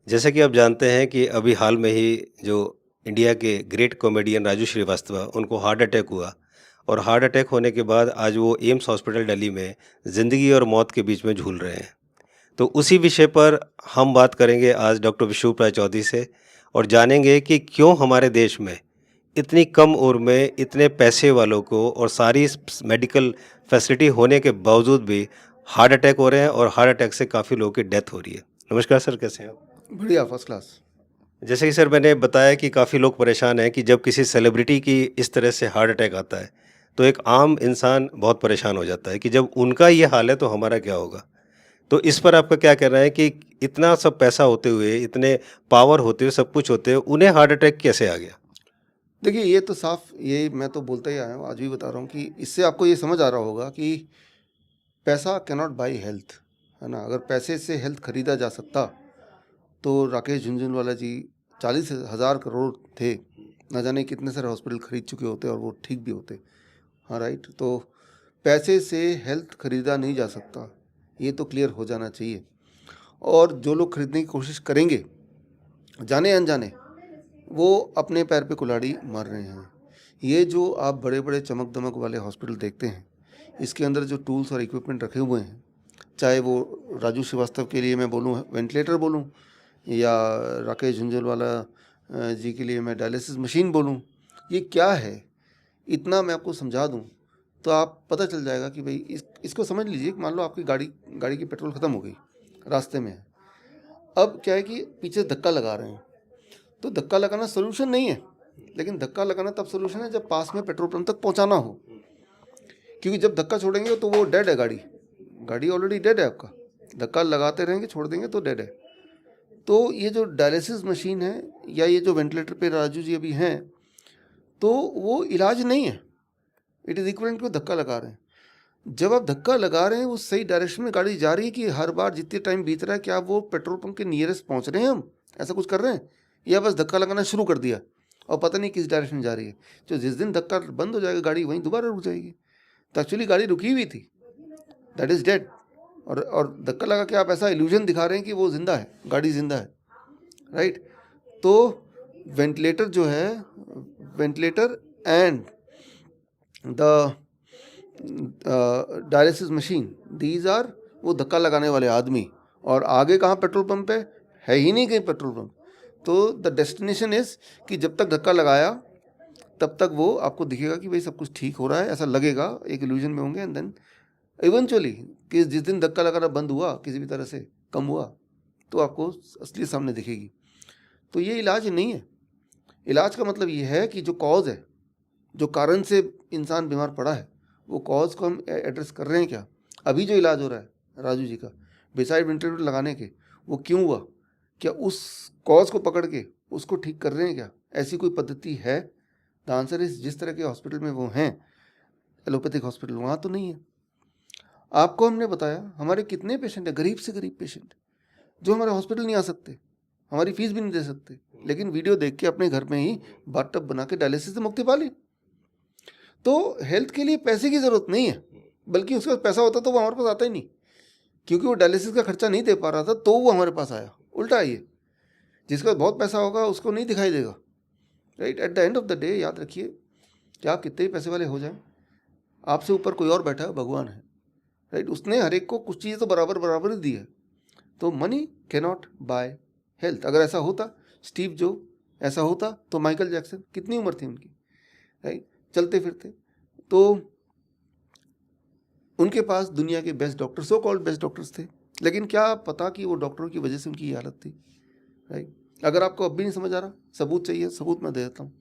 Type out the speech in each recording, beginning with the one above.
जैसा कि आप जानते हैं कि अभी हाल में ही जो इंडिया के ग्रेट कॉमेडियन राजू श्रीवास्तव उनको हार्ट अटैक हुआ और हार्ट अटैक होने के बाद आज वो एम्स हॉस्पिटल दिल्ली में ज़िंदगी और मौत के बीच में झूल रहे हैं। तो उसी विषय पर हम बात करेंगे आज डॉक्टर विशुभ राय चौधरी से और जानेंगे कि क्यों हमारे देश में इतनी कम उम्र में इतने पैसे वालों को और सारी मेडिकल फैसिलिटी होने के बावजूद भी हार्ट अटैक हो रहे हैं और हार्ट अटैक से काफ़ी लोगों की डेथ हो रही है। नमस्कार सर, कैसे हैं आप? बढ़िया, फर्स्ट क्लास। जैसे कि सर मैंने बताया कि काफ़ी लोग परेशान हैं कि जब किसी सेलिब्रिटी की इस तरह से हार्ट अटैक आता है तो एक आम इंसान बहुत परेशान हो जाता है कि जब उनका ये हाल है तो हमारा क्या होगा। तो इस पर आपका क्या कहना है कि इतना सब पैसा होते हुए, इतने पावर होते हुए, सब कुछ होते हुए उन्हें हार्ट अटैक कैसे आ गया? देखिए, ये तो साफ, ये मैं तो बोलता ही आया हूँ, आज भी बता रहा हूँ कि इससे आपको ये समझ आ रहा होगा कि पैसा कैन नॉट बाई हेल्थ, है ना। अगर पैसे से हेल्थ खरीदा जा सकता तो राकेश झुनझुनवाला जी 40,000 करोड़ थे, ना जाने कितने सारे हॉस्पिटल खरीद चुके होते और वो ठीक भी होते। हाँ, राइट। तो पैसे से हेल्थ खरीदा नहीं जा सकता, ये तो क्लियर हो जाना चाहिए। और जो लोग खरीदने की कोशिश करेंगे, जाने अनजाने, वो अपने पैर पे कुल्हाड़ी मार रहे हैं। ये जो आप बड़े बड़े चमक दमक वाले हॉस्पिटल देखते हैं, इसके अंदर जो टूल्स और इक्विपमेंट रखे हुए हैं, चाहे वो राजू श्रीवास्तव के लिए मैं बोलूँ वेंटिलेटर बोलूँ, या राकेश झुंझुनवाला जी के लिए मैं डायलिसिस मशीन बोलूँ, ये क्या है, इतना मैं आपको समझा दूँ तो आप पता चल जाएगा कि भाई इसको समझ लीजिए कि मान लो आपकी गाड़ी की पेट्रोल ख़त्म हो गई, रास्ते में है। अब क्या है कि पीछे धक्का लगा रहे हैं, तो धक्का लगाना सोल्यूशन नहीं है, लेकिन धक्का लगाना तब सोल्यूशन है जब पास में पेट्रोल पंप तक पहुंचाना हो। क्योंकि जब धक्का छोड़ेंगे तो वो डेड है, गाड़ी ऑलरेडी डेड है आपका। धक्का लगाते रहेंगे, छोड़ देंगे तो डेड है। तो ये जो डायलिसिस मशीन है या ये जो वेंटिलेटर पे राजू जी अभी हैं, तो वो इलाज नहीं है, इट इज़ इक्वलेंट को धक्का लगा रहे हैं। जब आप धक्का लगा रहे हैं, वो सही डायरेक्शन में गाड़ी जा रही है कि हर बार जितने टाइम बीत रहा है, क्या वो पेट्रोल पंप के नियरेस्ट पहुंच रहे हैं, हम ऐसा कुछ कर रहे हैं, या बस धक्का लगाना शुरू कर दिया और पता नहीं किस डायरेक्शन में जा रही है। जो जिस दिन धक्का बंद हो जाएगा गाड़ी, वहीं दोबारा रुक जाएगी। तो एक्चुअली गाड़ी रुकी हुई थी, दैट इज़ डेड। और धक्का लगा के आप ऐसा इल्यूजन दिखा रहे हैं कि वो जिंदा है, गाड़ी जिंदा है, राइट। तो वेंटिलेटर जो है, ventilator and the dialysis machine, these are वो धक्का लगाने वाले आदमी। और आगे कहाँ पेट्रोल पंप है ही नहीं कहीं पेट्रोल पंप। तो द डेस्टिनेशन इज़ कि जब तक धक्का लगाया तब तक वो आपको दिखेगा कि भाई सब कुछ ठीक हो रहा है, ऐसा लगेगा, एक इल्यूजन में होंगे। एंड देन इवेंचुअली कि जिस दिन धक्का लगाना बंद हुआ, किसी भी तरह से कम हुआ, तो आपको असली सामने दिखेगी। तो ये इलाज नहीं है। इलाज का मतलब ये है कि जो कॉज है, जो कारण से इंसान बीमार पड़ा है, वो कॉज को हम एड्रेस कर रहे हैं क्या। अभी जो इलाज हो रहा है राजू जी का, बिसाइड वेंटिलेटर लगाने के, वो क्यों हुआ, क्या उस कॉज को पकड़ के उसको ठीक कर रहे हैं क्या, ऐसी कोई पद्धति है। द आंसर इज, जिस तरह के हॉस्पिटल में वो हैं, एलोपैथिक हॉस्पिटल, वहाँ तो नहीं है। आपको हमने बताया हमारे कितने पेशेंट हैं, गरीब से गरीब पेशेंट, जो हमारे हॉस्पिटल नहीं आ सकते, हमारी फीस भी नहीं दे सकते, लेकिन वीडियो देख के अपने घर में ही बाथटब बना के डायलिसिस से मुक्ति पा ली। तो हेल्थ के लिए पैसे की ज़रूरत नहीं है, बल्कि उसके पास पैसा होता तो वो हमारे पास आता ही नहीं, क्योंकि वो डायलिसिस का खर्चा नहीं दे पा रहा था तो वो हमारे पास आया। उल्टा है ये, जिसका बहुत पैसा होगा उसको नहीं दिखाई देगा, right. At the end of the day याद रखिए कि आप कितने ही पैसे वाले हो जाएं, आपसे ऊपर कोई और बैठा है, भगवान है, राइट। उसने हर एक को कुछ चीज़ें तो बराबर बराबर ही दी है। तो money can not by health. अगर ऐसा होता, स्टीव जो ऐसा होता, तो माइकल जैक्सन, कितनी उम्र थी उनकी, राइट, चलते फिरते। तो उनके पास दुनिया के best doctor, so called best doctors थे, लेकिन क्या पता कि वो डॉक्टरों की वजह से उनकी ये हालत थी, राइट। अगर आपको अब भी नहीं समझ आ रहा, सबूत चाहिए, सबूत मैं दे देता हूँ।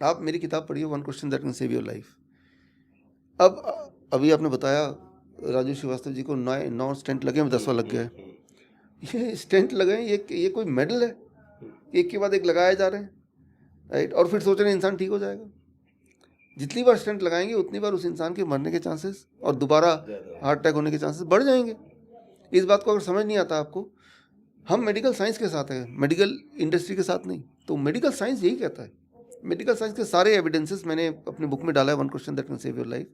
आप मेरी किताब पढ़िए, one question that can save your life. अब अभी आपने बताया राजू श्रीवास्तव जी को 9 स्टेंट लगे, 10वां लग गया है। ये स्टेंट लगे, ये कोई मेडल है, एक के बाद एक लगाए जा रहे हैं, राइट। और फिर सोच रहे हैं इंसान ठीक हो जाएगा। जितनी बार स्टेंट लगाएंगे उतनी बार उस इंसान के मरने के चांसेस और दोबारा हार्ट अटैक होने के चांसेस बढ़ जाएंगे। इस बात को अगर समझ नहीं आता आपको, हम मेडिकल साइंस के साथ हैं, मेडिकल इंडस्ट्री के साथ नहीं। तो मेडिकल साइंस यही कहता है, मेडिकल साइंस के सारे एविडेंसेस मैंने अपनी बुक में डाला है, one question that can save your life.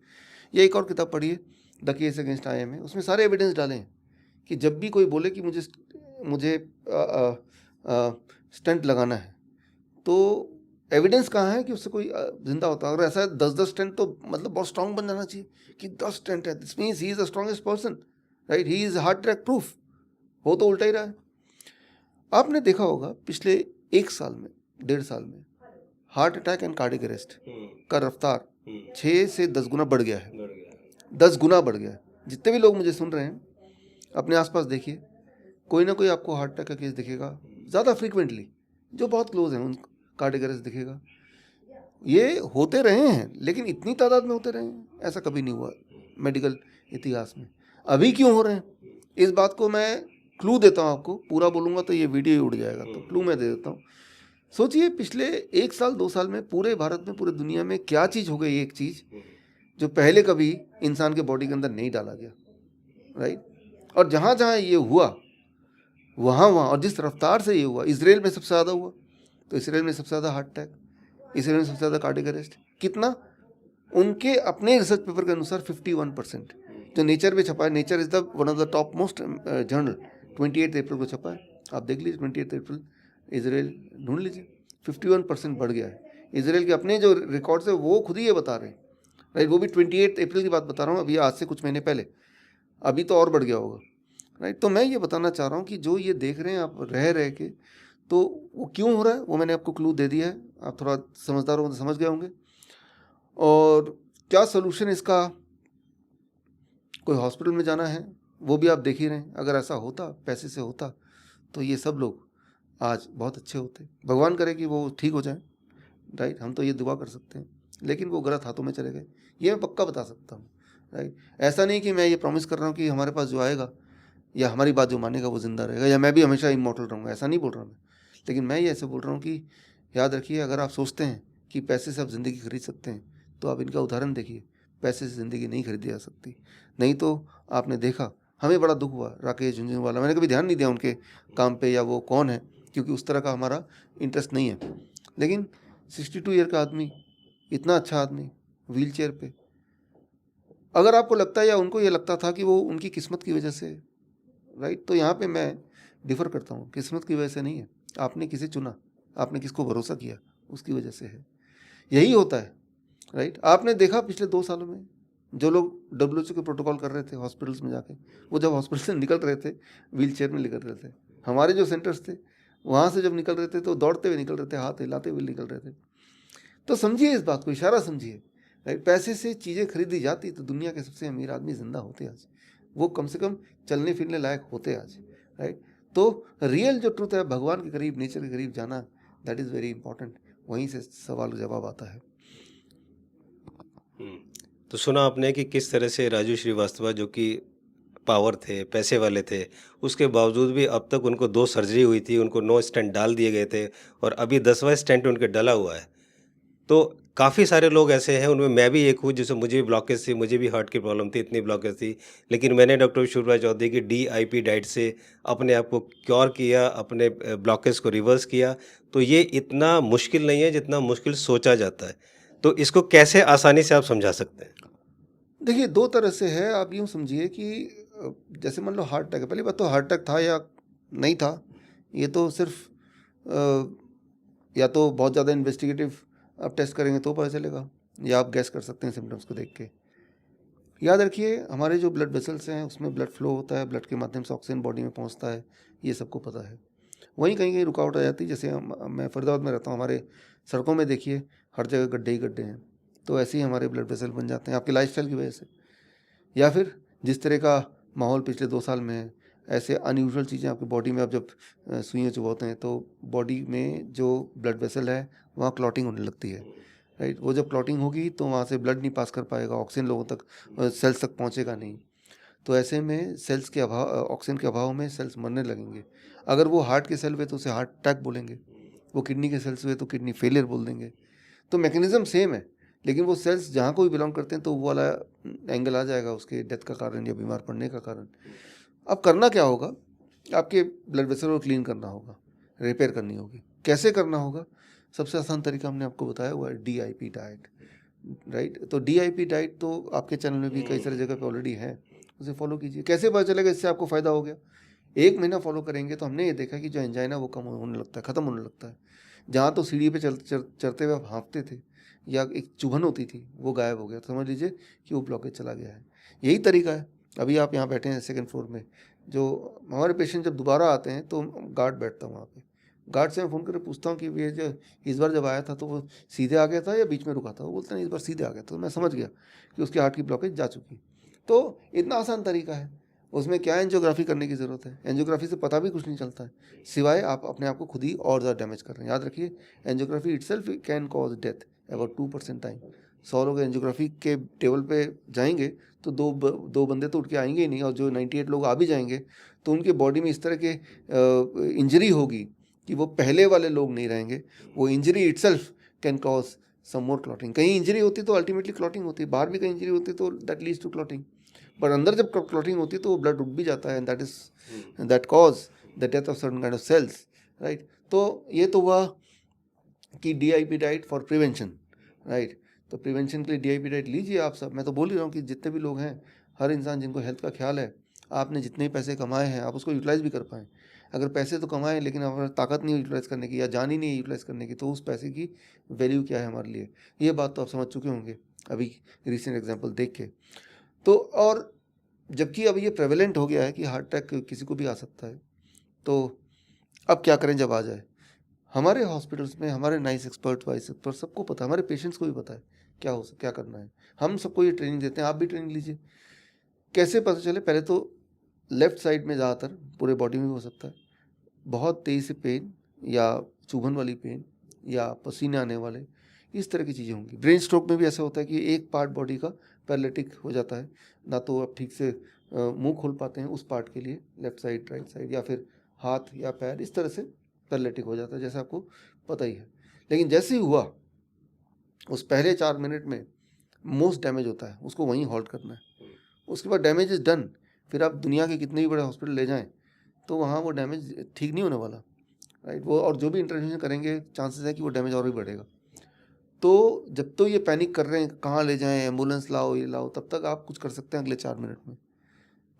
ये एक और किताब पढ़िए, द केस अगेंस्ट IMA, उसमें सारे एविडेंस डाले हैं कि जब भी कोई बोले कि मुझे मुझे स्टेंट लगाना है, तो एविडेंस कहाँ है कि उससे कोई जिंदा होता है? अगर ऐसा है 10-10 स्टेंट, तो मतलब बहुत स्ट्रांग बन जाना चाहिए कि 10 स्टेंट है, this means he is the strongest person, right? He is heart attack proof. हो तो उल्टा ही रहा है। आपने देखा होगा पिछले 1 साल में, 1.5 साल में heart attack and cardiac arrest का रफ्तार 6 से 10 गुना बढ़ गया है। 10 गुना बढ़ गया है। जितने भी लोग मुझे सुन रहे हैं, अपने आसपास देखिए, कोई ना कोई आपको हार्ट अटैक का केस दिखेगा, ज़्यादा फ्रीक्वेंटली, जो बहुत क्लोज हैं उन कार्डियक अरेस्ट दिखेगा। ये होते रहे हैं, लेकिन इतनी तादाद में होते रहे हैं ऐसा कभी नहीं हुआ मेडिकल इतिहास में। अभी क्यों हो रहे हैं, इस बात को मैं क्लू देता हूँ आपको। पूरा बोलूँगा तो ये वीडियो ही उड़ जाएगा, तो क्लू मैं दे देता हूँ। सोचिए पिछले 1 साल 2 साल में पूरे भारत में, पूरे दुनिया में क्या चीज़ हो गई, एक चीज़ जो पहले कभी इंसान के बॉडी के अंदर नहीं डाला गया, राइट? और जहाँ जहाँ ये हुआ वहाँ, और जिस रफ्तार से ये हुआ, इसराइल में सबसे ज़्यादा हुआ, तो इसराइल में सबसे ज़्यादा हार्ट अटैक, इसराइल में सबसे ज़्यादा कार्डियक अरेस्ट। कितना? उनके अपने रिसर्च पेपर के अनुसार 51%, जो नेचर में छपा है। Nature is the one of the top most journal, 28 अप्रैल को छपा है, आप देख लीजिए। 28 अप्रैल इसराइल ढूंढ लीजिए, 51% बढ़ गया है। इसराइल के अपने जो रिकॉर्ड्स है वो खुद ही ये बता रहे हैं, राइट? वो भी 28 अप्रैल की बात बता रहा हूँ, अभी आज से कुछ महीने पहले। अभी तो और बढ़ गया होगा, राइट? तो मैं ये बताना चाह रहा हूँ कि जो ये देख रहे हैं आप रह के, तो वो क्यों हो रहा है वो मैंने आपको क्लू दे दिया है। आप थोड़ा समझदार हो तो समझ गए होंगे। और क्या सोल्यूशन इसका, कोई हॉस्पिटल में जाना है वो भी आप देख ही रहे हैं। अगर ऐसा होता, पैसे से होता, तो ये सब लोग आज बहुत अच्छे होते। भगवान करे कि वो ठीक हो जाए, राइट? हम तो ये दुआ कर सकते हैं, लेकिन वो गलत हाथों में चले गए, ये मैं पक्का बता सकता हूँ, राइट? ऐसा नहीं कि मैं ये प्रॉमिस कर रहा हूँ कि हमारे पास जो आएगा या हमारी बात जो मानेगा वो जिंदा रहेगा, या मैं भी हमेशा इमॉर्टल रहूँगा, ऐसा नहीं बोल रहा मैं। लेकिन मैं ये ऐसे बोल रहा हूँ कि याद रखिए, अगर आप सोचते हैं कि पैसे से आप ज़िंदगी खरीद सकते हैं, तो आप इनका उदाहरण देखिए। पैसे से ज़िंदगी नहीं खरीदी जा सकती। नहीं तो आपने देखा, हमें बड़ा दुख हुआ राकेश झुनझुनवाला, मैंने कभी ध्यान नहीं दिया उनके काम पे या वो कौन है, क्योंकि उस तरह का हमारा इंटरेस्ट नहीं है। लेकिन 62 ईयर का आदमी, इतना अच्छा आदमी, व्हील चेयर पे। अगर आपको लगता है या उनको ये लगता था कि वो उनकी किस्मत की वजह से, राइट, तो यहाँ पे मैं डिफ़र करता हूँ। किस्मत की वजह से नहीं है, आपने किसे चुना, आपने किसको भरोसा किया, उसकी वजह से है। यही होता है, राइट? आपने देखा पिछले 2 सालों में जो लोग WHO के प्रोटोकॉल कर रहे थे हॉस्पिटल्स में जाके, वो जब हॉस्पिटल से निकल रहे थे व्हील चेयर में निकल रहे थे। हमारे जो सेंटर्स थे वहाँ से जब निकल रहे थे तो दौड़ते हुए निकल रहे थे, हाथ हिलाते हुए निकल रहे थे। तो समझिए इस बात को, इशारा समझिए, राइट? पैसे से चीज़ें खरीदी जाती तो दुनिया के सबसे अमीर आदमी जिंदा होते आज, वो कम से कम चलने फिरने लायक होते आज, राइट? तो रियल जो ट्रूथ है, भगवान के करीब, नेचर के करीब जाना, दैट इज़ वेरी इंपॉर्टेंट। वहीं से सवाल जवाब आता है। तो सुना आपने कि किस तरह से राजू श्रीवास्तव जो कि पावर थे, पैसे वाले थे, उसके बावजूद भी अब तक उनको 2 सर्जरी हुई थी, उनको 9 स्टेंट डाल दिए गए थे और अभी 10वां स्टेंट उनके डला हुआ है। तो काफ़ी सारे लोग ऐसे हैं, उनमें मैं भी एक हूँ, जैसे मुझे भी ब्लॉकेज थी, मुझे भी हार्ट की प्रॉब्लम थी, इतनी ब्लॉकेज थी, लेकिन मैंने डॉक्टर विशुभराज चौधरी की DIP डाइट से अपने आप को क्योर किया, अपने ब्लॉकेज को रिवर्स किया। तो ये इतना मुश्किल नहीं है जितना मुश्किल सोचा जाता है। तो इसको कैसे आसानी से आप समझा सकते हैं? देखिए 2 तरह से है। आप यूँ समझिए कि जैसे मान लो हार्ट अटैक है, पहली बात तो हार्ट अटैक था या नहीं था, ये तो सिर्फ या तो बहुत ज़्यादा इन्वेस्टिगेटिव आप टेस्ट करेंगे तो पता चलेगा, या आप गैस कर सकते हैं सिम्टम्स को देख के। याद रखिए, हमारे जो ब्लड वेसल्स हैं उसमें ब्लड फ्लो होता है, ब्लड के माध्यम से ऑक्सीजन बॉडी में पहुंचता है, ये सबको पता है। वहीं कहीं कहीं रुकावट आ जाती है। जैसे मैं फरीदाबाद में रहता हूँ, हमारे सड़कों में देखिए हर जगह गड्ढे ही गड्ढे हैं, तो ऐसे ही हमारे ब्लड वेसल बन जाते हैं आपके लाइफस्टाइल की वजह से, या फिर जिस तरह का माहौल पिछले 2 साल में है, ऐसे अनयूजुअल चीज़ें आपकी बॉडी में, आप जब सुइयाँ चुभोते हैं तो बॉडी में जो ब्लड वेसल है वहाँ क्लॉटिंग होने लगती है, राइट? वो जब क्लॉटिंग होगी तो वहाँ से ब्लड नहीं पास कर पाएगा, ऑक्सीजन लोगों तक, सेल्स तक पहुँचेगा नहीं। तो ऐसे में सेल्स के अभाव, ऑक्सीजन के अभाव में सेल्स मरने लगेंगे। अगर वो हार्ट के सेल हुए तो उसे हार्ट अटैक बोलेंगे, वो किडनी के सेल्स हुए तो किडनी फेलियर बोल देंगे। तो मैकेनिज्म सेम है, लेकिन वो सेल्स जहाँ को भी बिलोंग करते हैं तो वो वाला एंगल आ जाएगा उसके डेथ का कारण या बीमार पड़ने का कारण। अब करना क्या होगा, आपके ब्लड वेसल को क्लीन करना होगा, रिपेयर करनी होगी। कैसे करना होगा? सबसे आसान तरीका हमने आपको बताया हुआ है, DIP डाइट, राइट? तो DIP डाइट तो आपके चैनल में भी कई सारी जगह पे ऑलरेडी है, उसे फॉलो कीजिए। कैसे पता चलेगा इससे आपको फ़ायदा हो गया? 1 महीना फॉलो करेंगे तो हमने ये देखा कि जो एंजाइना वो कम होने लगता है, ख़त्म होने लगता है। जहाँ तो सीढ़ी पे चढ़ते हुए आप हाँफते थे या एक चुभन होती थी, वो गायब हो गया। तो समझ लीजिए कि वो ब्लॉकेज चला गया है। यही तरीका है। अभी आप यहाँ बैठे हैं सेकंड फ्लोर में, जो हमारे पेशेंट जब दोबारा आते हैं तो गार्ड बैठता है वहाँ पे। गार्ड से मैं फ़ोन करके पूछता हूँ कि ये जो इस बार जब आया था तो वो सीधे आ गया था या बीच में रुका था? वो बोलते हैं इस बार सीधे आ गया था। तो मैं समझ गया कि उसके हार्ट की ब्लॉकेज जा चुकी। तो इतना आसान तरीका है, उसमें क्या एंजियोग्राफी करने की ज़रूरत है? एंजियोग्राफी से पता भी कुछ नहीं चलता है, सिवाय आप अपने आप को खुद ही और ज़्यादा डैमेज कर रहे हैं। याद रखिए, angiography itself can cause death about 2% time. 100 लोग एंजियोग्राफी के टेबल पे जाएंगे तो दो बंदे तो उठ के आएंगे ही नहीं, और जो 98 लोग आ भी जाएंगे तो उनके बॉडी में इस तरह के इंजरी होगी कि वो पहले वाले लोग नहीं रहेंगे। वो injury itself can cause some more clotting. कहीं इंजरी होती तो अल्टीमेटली क्लॉटिंग होती, बाहर भी कहीं इंजरी होती तो दैट लीड्स टू क्लॉटिंग। पर अंदर जब क्लॉटिंग होती है तो वो ब्लड रुक भी जाता है, and that cause the death of certain kind of cells, right. तो ये तो हुआ कि DIP diet for prevention, right. तो प्रिवेंशन के लिए DIP डाइट लीजिए आप सब। मैं तो बोल ही रहा हूँ कि जितने भी लोग हैं, हर इंसान जिनको हेल्थ का ख्याल है, आपने जितने भी पैसे कमाए हैं आप उसको यूटिलाइज़ भी कर पाएँ। अगर पैसे तो कमाएं लेकिन हमारे ताकत नहीं यूटिलाइज़ करने की या जान ही नहीं है यूटिलाइज़ करने की, तो उस पैसे की वैल्यू क्या है हमारे लिए, ये बात तो आप समझ चुके होंगे अभी रिसेंट एग्जाम्पल देख के। तो और जबकि अब ये प्रेवलेंट हो गया है कि हार्ट अटैक किसी को भी आ सकता है, तो अब क्या करें जब आ जाए? हमारे हॉस्पिटल्स में हमारे नाइस एक्सपर्ट वाइस एक्सपर्ट सबको पता है, हमारे पेशेंट्स को भी पता है क्या करना है। हम सबको ये ट्रेनिंग देते हैं, आप भी ट्रेनिंग लीजिए। कैसे पता चले? पहले तो लेफ्ट साइड में ज़्यादातर, पूरे बॉडी में भी हो सकता है, बहुत तेज़ से पेन या चुभन वाली पेन या पसीने आने वाले, इस तरह की चीज़ें होंगी। ब्रेन स्ट्रोक में भी ऐसा होता है कि एक पार्ट बॉडी का पैरालिटिक हो जाता है, ना तो आप ठीक से मुंह खोल पाते हैं उस पार्ट के लिए, लेफ्ट साइड राइट साइड, या फिर हाथ या पैर इस तरह से पैरालिटिक हो जाता है, जैसे आपको पता ही है। लेकिन जैसे ही हुआ उस पहले 4 मिनट में मोस्ट डैमेज होता है, उसको वहीं हॉल्ट करना है। उसके बाद डैमेज इज़ डन, फिर आप दुनिया के कितने भी बड़े हॉस्पिटल ले जाएं तो वहाँ वो डैमेज ठीक नहीं होने वाला, राइट। वो और जो भी इंटरवेंशन करेंगे चांसेस है कि वो डैमेज और भी बढ़ेगा। तो जब तो ये पैनिक कर रहे हैं कहाँ ले जाएं, एम्बुलेंस लाओ ये लाओ, तब तक आप कुछ कर सकते हैं अगले 4 मिनट में।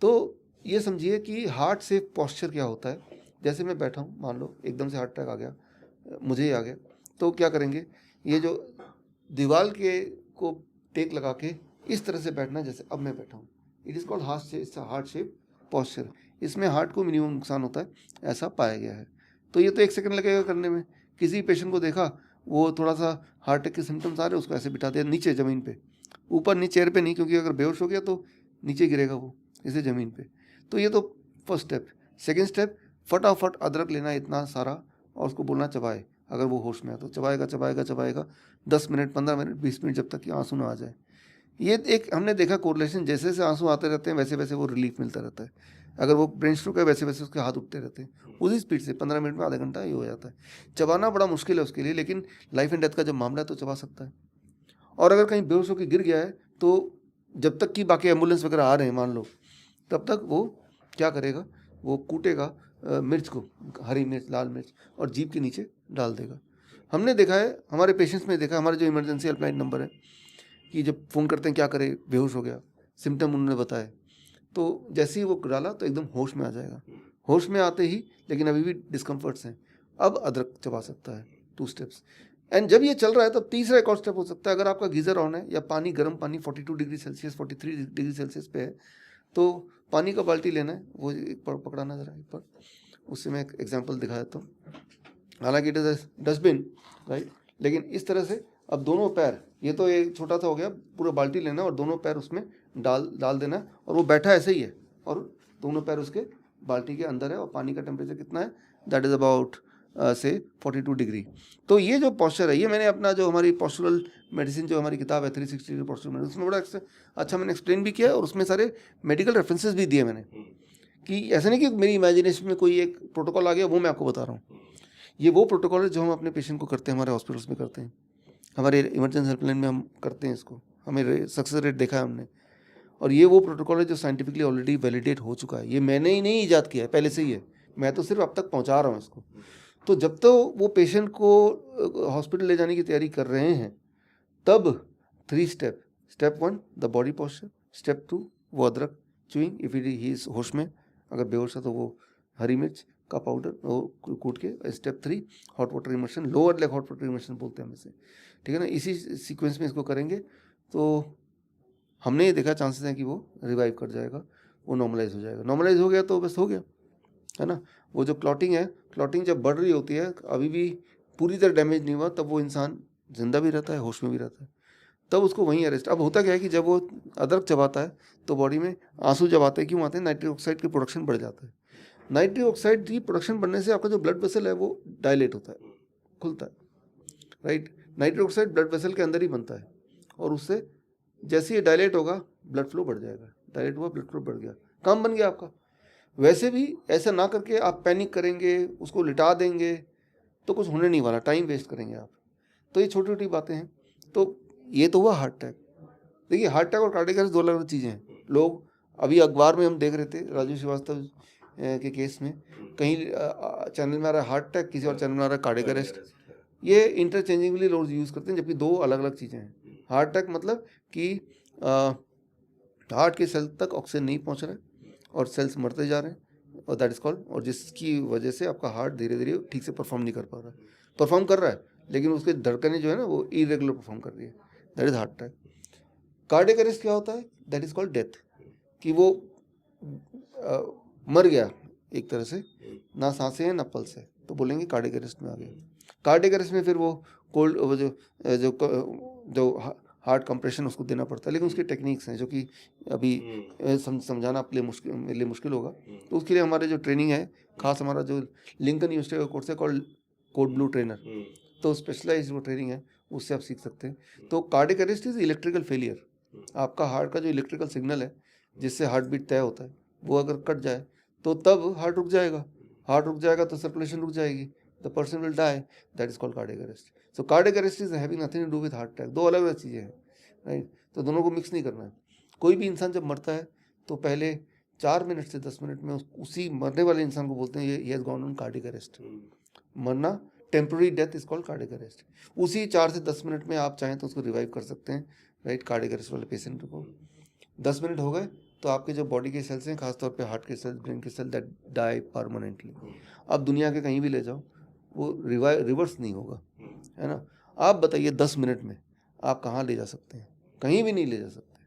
तो ये समझिए कि हार्ट सेफ पॉस्चर क्या होता है। जैसे मैं बैठा हूँ, मान लो एकदम से हार्ट अटैक आ गया, मुझे ही आ गया, तो क्या करेंगे? ये जो दीवार के को टेक लगा के इस तरह से बैठना, जैसे अब मैं बैठा हूँ, it is called heart shape posture. इसमें हार्ट को मिनिमम नुकसान होता है, ऐसा पाया गया है। तो ये तो 1 सेकंड लगेगा करने में। किसी पेशेंट को देखा, वो थोड़ा सा हार्ट अटैक के सिम्टम्स आ रहे, उसको ऐसे बिठा दिया नीचे ज़मीन पे, ऊपर नहीं, चेयर पे नहीं, क्योंकि अगर बेहोश हो गया तो नीचे गिरेगा वो, इसे ज़मीन पे। तो ये तो फर्स्ट स्टेप। सेकेंड स्टेप, फटाफट अदरक लेना इतना सारा और उसको बोलना चबाए। अगर वो होश में है तो चबाएगा चबाएगा चबाएगा 10 मिनट 15 मिनट 20 मिनट, जब तक कि आंसू ना आ जाए। ये एक हमने देखा कोरिलेशन, जैसे जैसे आंसू आते रहते हैं वैसे वैसे वो रिलीफ मिलता रहता है। अगर वो ब्रेन स्ट्रोक है वैसे वैसे उसके हाथ उठते रहते हैं, उसी स्पीड से 15 मिनट में आधा घंटा ये हो जाता है। चबाना बड़ा मुश्किल है उसके लिए, लेकिन लाइफ एंड डेथ का जब मामला है तो चबा सकता है। और अगर कहीं बेहोश होकर गिर गया है तो जब तक कि बाकी एम्बुलेंस वगैरह आ रहे हैं मान लो, तब तक वो क्या करेगा? वो कूटेगा मिर्च को, हरी मिर्च लाल मिर्च, और जीभ के नीचे डाल देगा। हमने देखा है, हमारे पेशेंट्स में देखा है, हमारे जो इमरजेंसी हेल्पलाइन नंबर है, कि जब फ़ोन करते हैं क्या करें, बेहोश हो गया, सिम्टम उन्होंने बताए, तो जैसे ही वो डाला तो एकदम होश में आ जाएगा। होश में आते ही, लेकिन अभी भी डिस्कम्फर्ट्स हैं, अब अदरक चबा सकता है। 2 स्टेप्स। एंड जब ये चल रहा है तब तीसरा एक और स्टेप हो सकता है। अगर आपका गीज़र ऑन है या पानी, गर्म पानी 42 डिग्री सेल्सियस 43 डिग्री सेल्सियस पे है, तो पानी का बाल्टी लेना है, वो एक पकड़ाना ज़रा एक बार, उससे मैं एक एग्जांपल दिखा देता हूँ। हालांकि इट इज़ डस्टबिन, राइट, लेकिन इस तरह से अब दोनों पैर, ये तो एक छोटा सा हो गया, पूरा बाल्टी लेना है और दोनों पैर उसमें डाल देना है, और वो बैठा ऐसे ही है और दोनों पैर उसके बाल्टी के अंदर है, और पानी का टेम्परेचर कितना है? दैट इज़ अबाउट से 42 डिग्री। तो ये जो पॉस्चर है, ये मैंने अपना जो हमारी पॉस्चरल मेडिसिन जो हमारी किताब है 360 डिग्री पॉस्चरल मेडिसिन, उसमें बड़ा अच्छा मैंने एक्सप्लेन भी किया, और उसमें सारे मेडिकल रेफरेंसेस भी दिए मैंने, कि ऐसा नहीं कि मेरी इमेजिनेशन में कोई एक प्रोटोकॉल आ गया वो मैं आपको बता रहा हूँ। ये वो प्रोटोकॉल है जो हम अपने पेशेंट को करते हैं, हमारे हॉस्पिटल्स में करते हैं, हमारे इमरजेंसी हेल्पलाइन में हम करते हैं इसको, हमें सक्सेस रेट देखा है हमने। और ये वो प्रोटोकॉल है जो साइंटिफिकली ऑलरेडी वैलिडेट हो चुका है, ये मैंने ही नहीं ईजाद किया है, पहले से ही है, मैं तो सिर्फ अब तक पहुंचा रहा हूँ इसको। तो जब तो वो पेशेंट को हॉस्पिटल ले जाने की तैयारी कर रहे हैं, तब 3 step. Step 1 the body posture, step 2 वो अदरक चुइंग इफ ही इज होश में, अगर बेहोश है तो वो हरी मिर्च का पाउडर वो कूट के। Step 3 hot water immersion, lower leg hot water immersion बोलते हैं हम इसे, ठीक है ना। इसी सीक्वेंस में इसको करेंगे तो हमने ये देखा चांसेस हैं कि वो रिवाइव कर जाएगा, वो नॉर्मलाइज हो जाएगा। नॉर्मलाइज हो गया तो बस हो गया, है ना। वो जो क्लॉटिंग है, क्लॉटिंग जब बढ़ रही होती है, अभी भी पूरी तरह डैमेज नहीं हुआ, तब वो इंसान जिंदा भी रहता है, होश में भी रहता है, तब उसको वहीं अरेस्ट। अब होता क्या है कि जब वो अदरक चबाता है तो बॉडी में आंसू जब आते हैं, क्यों आते हैं? नाइट्रिक ऑक्साइड की प्रोडक्शन बढ़ जाता है। नाइट्रिक ऑक्साइड की प्रोडक्शन बढ़ने से आपका जो ब्लड वेसल है वो डायलेट होता है, खुलता है, right. Nitric oxide blood vessel के अंदर ही बनता है, और उससे जैसे ही डायलेट होगा ब्लड फ्लो बढ़ जाएगा। डायलेट हुआ, ब्लड फ्लो बढ़ गया, काम बन गया आपका। वैसे भी ऐसा ना करके आप पैनिक करेंगे, उसको लिटा देंगे, तो कुछ होने नहीं वाला, टाइम वेस्ट करेंगे आप। तो ये छोटी छोटी बातें हैं। तो ये तो हुआ हार्ट अटैक। देखिए, हार्ट अटैक और कार्डियक अरेस्ट दो अलग अलग चीज़ें हैं। लोग अभी अखबार में हम देख रहे थे राजू श्रीवास्तव के केस में, कहीं चैनल में आ रहा है हार्ट अटैक, किसी और चैनल में आ रहा है कार्डियक अरेस्ट। ये इंटरचेंजिंगली लोग यूज़ करते हैं, जबकि दो अलग अलग चीज़ें हैं। हार्ट अटैक मतलब कि हार्ट के सेल तक ऑक्सीजन नहीं पहुंच रहा है और सेल्स मरते जा रहे हैं, और दैट इज कॉल्ड, और जिसकी वजह से आपका हार्ट धीरे धीरे ठीक से परफॉर्म नहीं कर पा रहा है। परफॉर्म कर रहा है लेकिन उसके धड़कनें जो है ना वो इरेगुलर परफॉर्म कर रही है, that is heart attack. Cardiac arrest क्या होता है? दैट इज कॉल्ड डेथ, कि वो मर गया एक तरह से, ना सांसें हैं ना पल्स है, तो बोलेंगे कार्डियक अरेस्ट में आ गया। कार्डियक अरेस्ट में फिर वो कोल्ड, वो जो हार्ट कंप्रेशन उसको देना पड़ता है, लेकिन उसकी टेक्निक्स हैं जो कि अभी समझाना आपके लिए मेरे लिए मुश्किल होगा। तो उसके लिए हमारे जो ट्रेनिंग है, खास हमारा जो लिंकन यूनिवर्सिटी का कोर्स है कॉल्ड कोड ब्लू ट्रेनर, तो स्पेशलाइज वो ट्रेनिंग है, उससे आप सीख सकते हैं। तो cardiac arrest is electrical failure. आपका हार्ट का जो इलेक्ट्रिकल सिग्नल है जिससे हार्ट बीट तय होता है, वो अगर कट जाए तो तब हार्ट रुक जाएगा। हार्ट रुक जाएगा तो सर्कुलेशन रुक जाएगी, the person will die, that is called cardiac arrest. So cardiac arrest is having nothing to do with heart attack, दो अलग अलग चीज़ें हैं, राइट। तो दोनों को मिक्स नहीं करना है। कोई भी इंसान जब मरता है तो पहले 4 मिनट से 10 मिनट में उसी मरने वाले इंसान को बोलते हैं ये has gone on cardiac arrest. मरना, temporary death is called cardiac arrest. उसी 4 से 10 मिनट में आप चाहें तो उसको रिवाइव कर सकते हैं, राइट। कार्डियक अरेस्ट वाले पेशेंट को 10 मिनट हो गए तो आपके जो बॉडी के सेल्स हैं, खासतौर पे हार्ट के सेल्स, ब्रेन के सेल, दैट डाई परमानेंटली। अब दुनिया के कहीं भी ले जाओ वो रिवर्स नहीं होगा, है ना। आप बताइए 10 मिनट में आप कहाँ ले जा सकते हैं? कहीं भी नहीं ले जा सकते।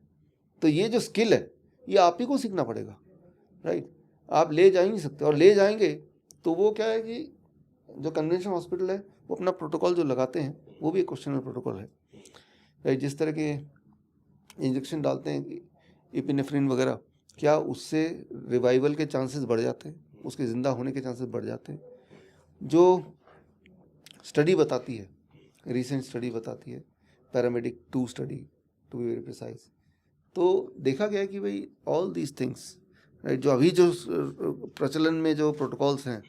तो ये जो स्किल है ये आप ही को सीखना पड़ेगा, राइट। आप ले जा ही नहीं सकते, और ले जाएंगे तो वो क्या है कि जो कन्वेंशनल हॉस्पिटल है वो अपना प्रोटोकॉल जो लगाते हैं वो भी एक क्वेश्चनल प्रोटोकॉल है, राइट। जिस तरह के इंजेक्शन डालते हैं एपिनेफ्रिन वगैरह, क्या उससे रिवाइवल के चांसेस बढ़ जाते हैं, उसके ज़िंदा होने के चांसेस बढ़ जाते हैं? जो स्टडी बताती है, रिसेंट स्टडी बताती है, paramedic 2 study to be very precise, तो देखा गया है कि भाई ऑल दीज थिंग्स, राइट, जो अभी जो प्रचलन में जो प्रोटोकॉल्स हैं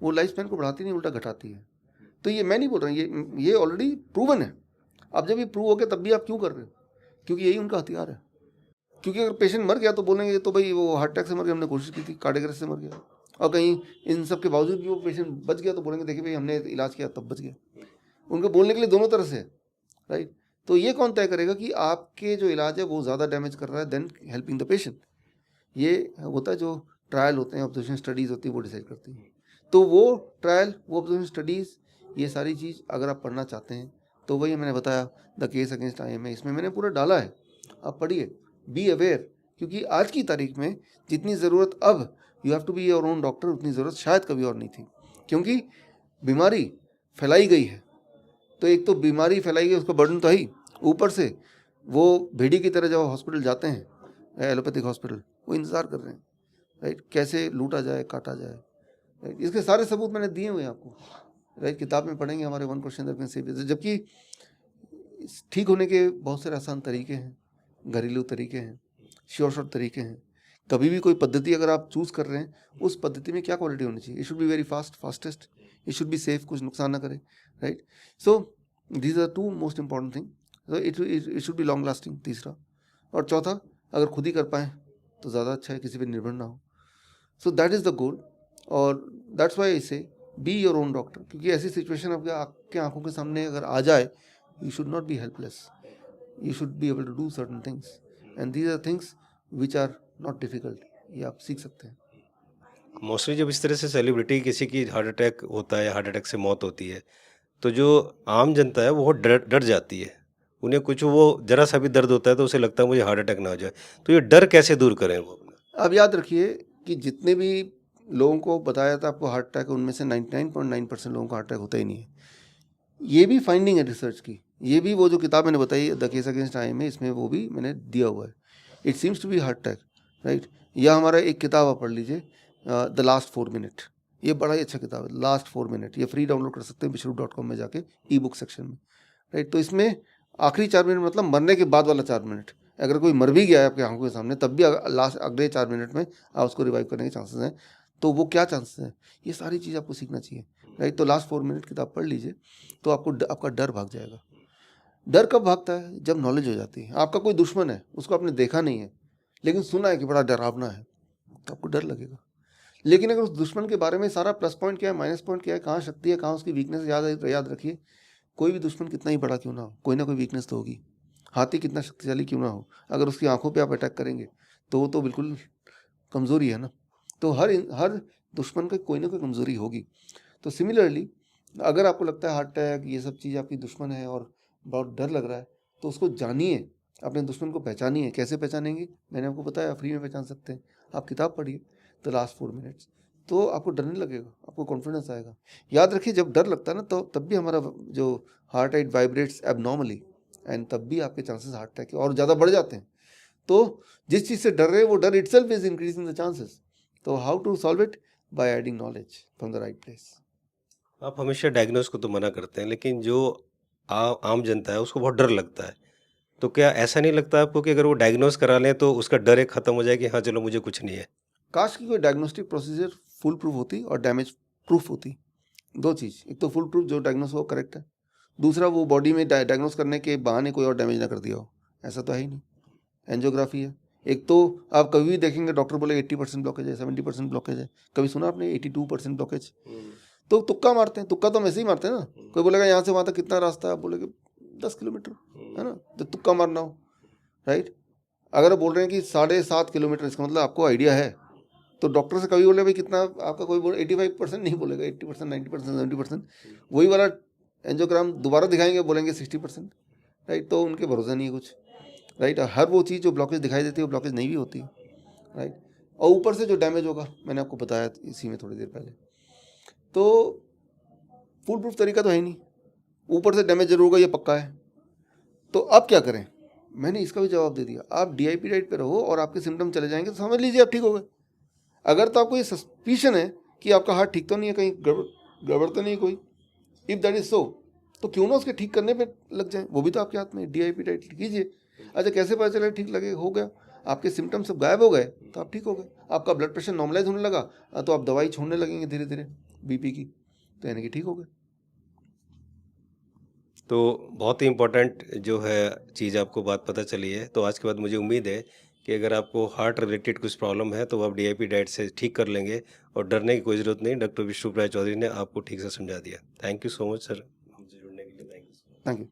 वो लाइफ स्पैन को बढ़ाती नहीं, उल्टा घटाती है। तो ये मैं नहीं बोल रहा हूँ, ये ऑलरेडी प्रूवन है। अब जब ये प्रूव हो गया तब भी आप क्यों कर रहे हो? क्योंकि यही उनका हथियार है। क्योंकि अगर पेशेंट मर गया तो बोलेंगे तो भाई वो हार्ट अटैक से मर गया, हमने कोशिश की थी, कार्डियक अरेस्ट से मर गया। और कहीं इन सब के बावजूद भी वो पेशेंट बच गया तो बोलेंगे देखिए भाई हमने इलाज किया तब बच गया। उनको बोलने के लिए दोनों तरह से है, राइट। तो ये कौन तय करेगा कि आपके जो इलाज है वो ज़्यादा डैमेज कर रहा है देन हेल्पिंग द पेशेंट? ये होता है जो ट्रायल होते हैं, ऑब्जर्वेशन स्टडीज़ होती है, वो डिसाइड करती है। तो वो ट्रायल, वो ऑब्जर्वेशन स्टडीज़, ये सारी चीज़ अगर आप पढ़ना चाहते हैं तो वही मैंने बताया द केस अगेंस्ट IMA, इसमें मैंने पूरा डाला है, आप पढ़िए, बी अवेयर। क्योंकि आज की तारीख में जितनी ज़रूरत अब you have to be your own doctor, उतनी ज़रूरत शायद कभी और नहीं थी। क्योंकि बीमारी फैलाई गई है, तो एक तो बीमारी फैलाई गई, उसका बर्डन तो है ही, ऊपर से वो भेड़ी की तरह जब हॉस्पिटल जाते हैं, एलोपैथिक हॉस्पिटल, वो इंतज़ार कर रहे हैं, राइट, कैसे लूटा जाए, काटा जाए, राइट। इसके सारे सबूत मैंने दिए हुए हैं आपको, राइट। किताब में पढ़ेंगे हमारे 1 question that can save you. जबकि ठीक होने के बहुत सारे आसान तरीके हैं, घरेलू तरीके हैं, शॉर्ट तरीके हैं। कभी भी कोई पद्धति अगर आप चूज़ कर रहे हैं, उस पद्धति में क्या क्वालिटी होनी चाहिए? It should be very fastest, it should be safe, कुछ नुकसान ना करे, right. So these are 2 most important thing. So it should be long lasting, तीसरा। और चौथा, अगर खुद ही कर पाएँ तो ज़्यादा अच्छा है, किसी पर निर्भर ना हो। So that is the goal, और दैट्स वाई आई से बी योर ओन डॉक्टर। क्योंकि ऐसी सिचुएशन आपके आंखों के सामने अगर आ जाए, you should not be helpless, you should be able to do certain things, and these are things which are not difficult, ये आप सीख सकते हैं। मोस्टली जब इस तरह से सेलिब्रिटी किसी की हार्ट अटैक होता है या हार्ट अटैक से मौत होती है, तो जो आम जनता है वो डर डर जाती है। उन्हें कुछ वो ज़रा-सा भी दर्द होता है तो उसे लगता है मुझे हार्ट अटैक ना हो जाए। तो ये डर कैसे दूर करें वो अपना? अब याद रखिए कि जितने भी लोगों को बताया था आपको हार्ट अटैक, उनमें से 99.9% लोगों को हार्ट अटैक होता ही नहीं है। ये भी फाइंडिंग है रिसर्च की, ये भी वो जो किताब मैंने बताई द केस अगेंस्ट आई में, इसमें वो भी मैंने दिया हुआ है। It seems to be heart attack, right. या हमारा एक किताब आप पढ़ लीजिए, द लास्ट 4 मिनट, ये बड़ा ही अच्छा किताब है, लास्ट 4 मिनट। ये फ्री डाउनलोड कर सकते हैं विश्व.com में जाके, ई बुक सेक्शन में, राइट। तो इसमें आखिरी 4 मिनट मतलब मरने के बाद वाला 4 मिनट, अगर कोई मर भी गया है आपकी आंखों के सामने, तब भी लास्ट अगले 4 मिनट में आप उसको रिवाइव करने के चांसेस हैं। तो वो क्या चांसेस हैं, ये सारी चीज़ आपको सीखना चाहिए, राइट। तो लास्ट 4 मिनट किताब पढ़ लीजिए, तो आपको आपका डर भाग जाएगा। डर कब भागता है, जब नॉलेज हो जाती है। आपका कोई दुश्मन है, उसको आपने देखा नहीं है, लेकिन सुना है कि बड़ा डरावना है, तो आपको डर लगेगा। लेकिन अगर उस दुश्मन के बारे में सारा प्लस पॉइंट क्या है, माइनस पॉइंट क्या है, कहाँ शक्ति है, कहाँ उसकी वीकनेस, याद रखिए, कोई भी दुश्मन कितना ही बड़ा क्यों ना हो, कोई ना कोई वीकनेस तो होगी। हाथी कितना शक्तिशाली क्यों ना हो, अगर उसकी आंखों पे आप अटैक करेंगे तो वो तो बिल्कुल कमज़ोरी है ना। तो हर दुश्मन का कोई ना कोई कमज़ोरी होगी। तो सिमिलरली अगर आपको लगता है हार्ट अटैक ये सब चीज़ आपकी दुश्मन है और बहुत डर लग रहा है, तो उसको जानिए, अपने दुश्मन को पहचानिए। कैसे पहचानेंगे, मैंने आपको बताया, फ्री में पहचान सकते हैं। आप किताब पढ़िए द लास्ट 4 मिनट्स, तो आपको डर नहीं लगेगा, आपको कॉन्फिडेंस आएगा। याद रखिए, जब डर लगता है ना, तो तब भी हमारा जो heart rate vibrates abnormally, and तब भी आपके चांसेस हार्ट अटैक के और ज़्यादा बढ़ जाते हैं। तो जिस चीज़ से डर रहे हैं, वो डर itself is increasing the chances. तो how to solve it, by adding knowledge from the right place. आप हमेशा डायग्नोस को तो मना करते हैं, लेकिन जो आम जनता है उसको बहुत डर लगता है। तो क्या ऐसा नहीं लगता आपको कि अगर वो डायग्नोस करा लें तो उसका डर एक ख़त्म हो जाए कि हाँ, चलो मुझे कुछ नहीं है? काश की कोई डायग्नोस्टिक प्रोसीजर फुल प्रूफ होती और डैमेज प्रूफ होती। दो चीज़, एक तो फुल प्रूफ जो डायग्नोस हो करेक्ट है, दूसरा वो बॉडी में डायग्नोस करने के बहाने कोई और डैमेज ना कर दिया हो। ऐसा तो है ही नहीं। एंजियोग्राफी है, एक तो आप कभी भी देखेंगे डॉक्टर बोलेगा 80% ब्लॉकेज है, 70% ब्लॉकेज है। कभी सुना आपने 82% ब्लॉकेज? तो तुक्का मारते हैं, तुक्का तो हम ऐसे ही मारते हैं ना। कोई बोलेगा यहाँ से वहाँ तक कितना रास्ता है, आप बोलेगे 10 किलोमीटर, है ना। तो तुक्का मारना हो, राइट। अगर आप बोल रहे हैं कि 7.5 किलोमीटर, इसका मतलब आपको आइडिया है। तो डॉक्टर से कभी बोले भाई कितना आपका, कोई बोले 85% नहीं बोलेगा, 80%, 90%, 70%। वही वाला एंजियोग्राम दोबारा दिखाएंगे, बोलेंगे 60%, राइट। तो उनके भरोसा नहीं है कुछ, राइट। हर वो चीज़ जो ब्लॉकेज दिखाई देती है, वो ब्लॉकेज नहीं भी होती, राइट। और ऊपर से जो डैमेज होगा, मैंने आपको बताया इसी में थोड़ी देर पहले। तो फुल प्रूफ तरीका तो है ही नहीं, ऊपर से डैमेज जरूर होगा, ये पक्का है। तो अब क्या करें, मैंने इसका भी जवाब दे दिया। आप DIP डाइट पे रहो और आपके सिम्टम चले जाएंगे, तो समझ लीजिए आप ठीक हो गए। अगर तो आपको ये सस्पिशन है कि आपका हार्ट ठीक तो नहीं है, कहीं गड़बड़ तो नहीं है कोई, इफ दैट इज सो, तो क्यों ना उसके ठीक करने पे लग जाए, वो भी तो आपके हाथ में। DIP डाइट कीजिए। अच्छा, कैसे पता चले ठीक लगे, हो गया, आपके सिम्टम्स सब गायब हो गए, तो आप ठीक हो गए। आपका ब्लड प्रेशर नॉर्मलाइज होने लगा, तो आप दवाई छोड़ने लगेंगे धीरे धीरे BP की, तो यानी कि ठीक हो गए। तो बहुत ही इम्पोर्टेंट जो है चीज़ आपको बात पता चली है। तो आज के बाद मुझे उम्मीद है कि अगर आपको हार्ट रिलेटेड कुछ प्रॉब्लम है तो आप DIP डाइट से ठीक कर लेंगे और डरने की कोई ज़रूरत नहीं। डॉक्टर विष्णुप्रिया चौधरी ने आपको ठीक से समझा दिया। Thank you so much sir, हमसे जुड़ने के लिए। Thank you. Thank you.